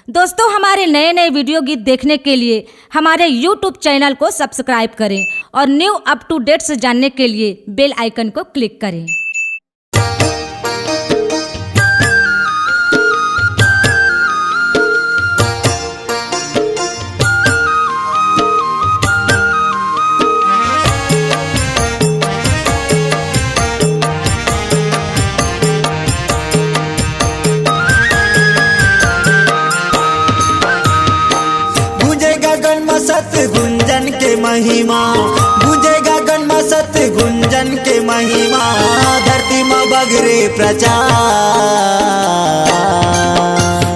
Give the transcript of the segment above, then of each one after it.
दोस्तों, हमारे नए नए वीडियो गीत देखने के लिए हमारे YouTube चैनल को सब्सक्राइब करें और न्यू अप टू डेट्स जानने के लिए बेल आइकन को क्लिक करें। सत गुंजन के महिमा गूंजेगा गगन में सत गुंजन के महिमा, धरती में बगरे प्रचार।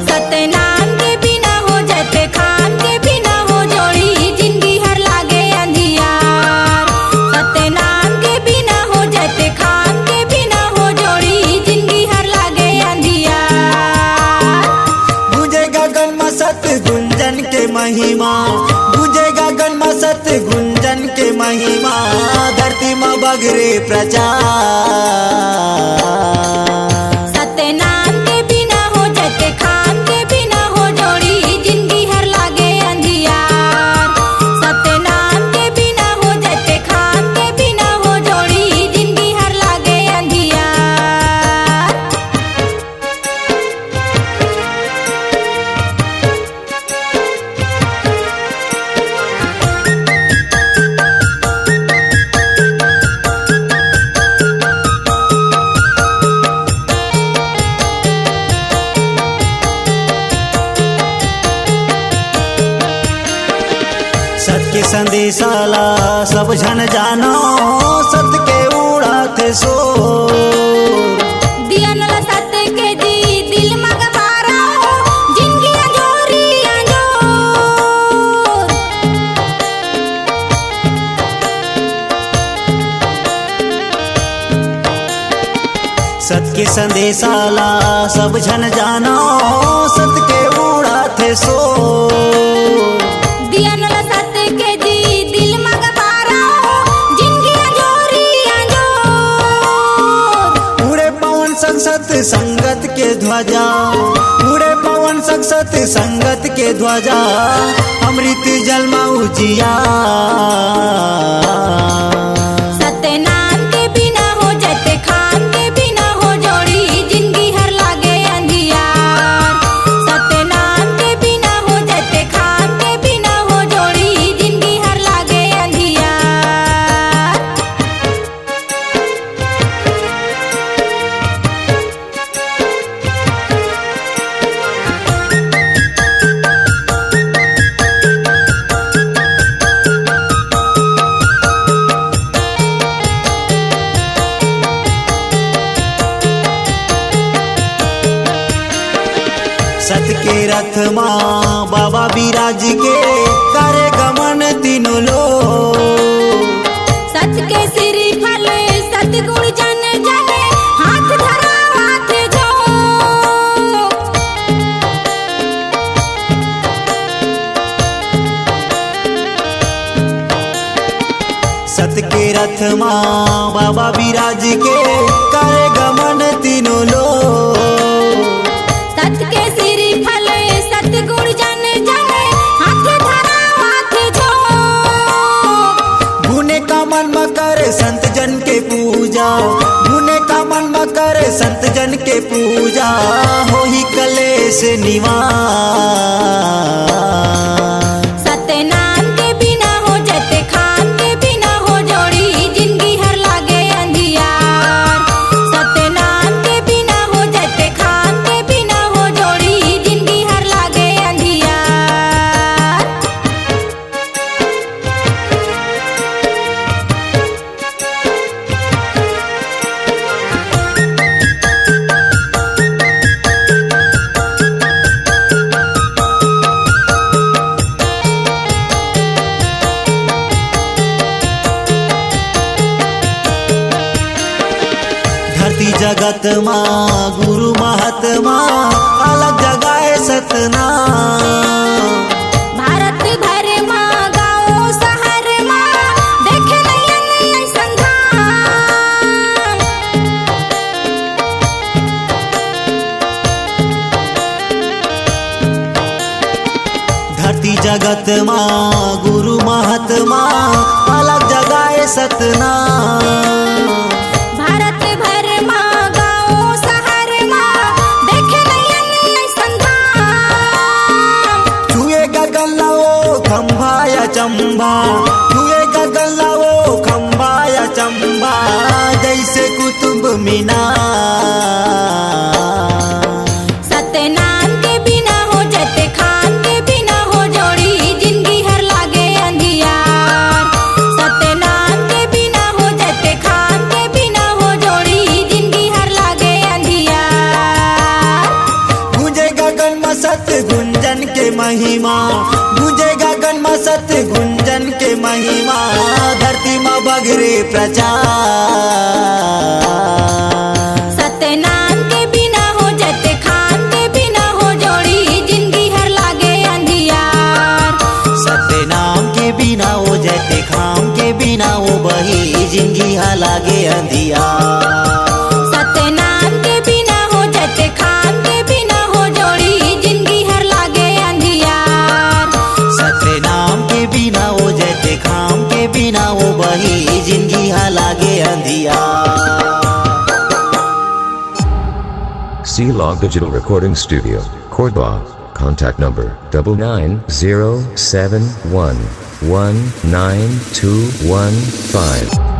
सतनाम के बिना हो जाते खान के बिना हो जोड़ी, जिंदगी हर लागे अंधियार। सतनाम के बिना हो जाते खान के बिना हो जोड़ी, जिंदगी हर लागे अंधियार। गूंजेगा गगन में सत गुंजन के महिमा, गगन में सत गुंजन के महिमा, धरती में बगरे प्रचार। सतनाम के बिना हो जाते खान के बिना हो जोड़ी, जिंदगी हर लागे अंधियार। सतनाम के बिना हो जाते खान के बिना हो जोड़ी, जिंदगी हर लागे अंधियार। सत के संदेशाला सब जन जानो, सत के उड़ाते सो दिया नला सत के जी दिल मगवारा, जिंदगी अंजोरी अंजोर। सत के संदेशाला सब जन जानो, सत के उड़ाते सो दिया नला सत के जी दिल मगवारा, जिंदगी अंजोरी अंजोर। उड़े पवन संग सत संगत के ध्वजा, उड़े पवन संग सत संगत के ध्वजा, अमृत जल में उजिया। सतनाम के बिना हो जाते खान के बिना हो जोड़ी, जिंदगी हर लागे अंधियार। सतनाम के बिना हो जाते खान के बिना हो जोड़ी, जिंदगी हर लागे अंधियार। सत के रथ माँ बाबा विराज के, करे गमन तीनों लोग। सत के सिर फल सतगुण जन जन, हाथ धरा हाथ जो। सत के रथ माँ बाबा विराज के, करे गमन तीनों लोग। सत के सिर फल सतगुण जन जन, हाथ धरा हाथ जो। गुने का मन में करे संत जन के पूजा, गुने का मन में करे संत जन के पूजा, हो ही कलेश निवार। सतनाम के बिना हो जाते खान के बिना हो जोड़ी, जिंदगी हर लागे अंधियार। सतनाम के बिना हो जाते खान के बिना हो जोड़ी, जिंदगी हर लागे अंधियार। धरती जगत माँ गुरु महात्मा, अलग जगाए सतनाम। भारत भर माँ गाँव शहर माँ, देखे नयन संधान। जगत माँ गुरु महात्मा अलग जगाए सतनाम। भारत भर माँ गाँव शहर माँ देखे नयन ऐसन धाम। छुए गगन लाओ खंभा या चंबा, छुए गगन लाओ खंभा या चंबा जैसे कुतुब मीनार। सत्यनारायण के बिना हो जते खान के बिना हो जोड़ी जिंदगी हर लागे अंधियार। सत्यनारायण के बिना हो जते खान के बिना हो जोड़ी जिंदगी हर लागे अंधियार। गूंजे गगन में सत्य गुंजन के महिमा, गूंजे गगन में सत्य गुंजन के महिमा धरती में बगरे प्रचार। सत्यनारायण के बिना हो जते खान के बिना हो जोड़ी जिंदगी हर लागे अंधियार। सत्यनाम के बिना हो जैते खाम के बिना हो बही जिंदगी हा लागे अंधियार। सत्यनारायण के बिना हो जते खान के बिना हो जोड़ी जिंदगी हर लागे अंधियार। सत्यनाम के बिना हो जैते खाम के बिना हो बही जिंदगी हा लागे अंधियार। C-Log Digital Recording Studio, Cordoba. Contact number 9907119215.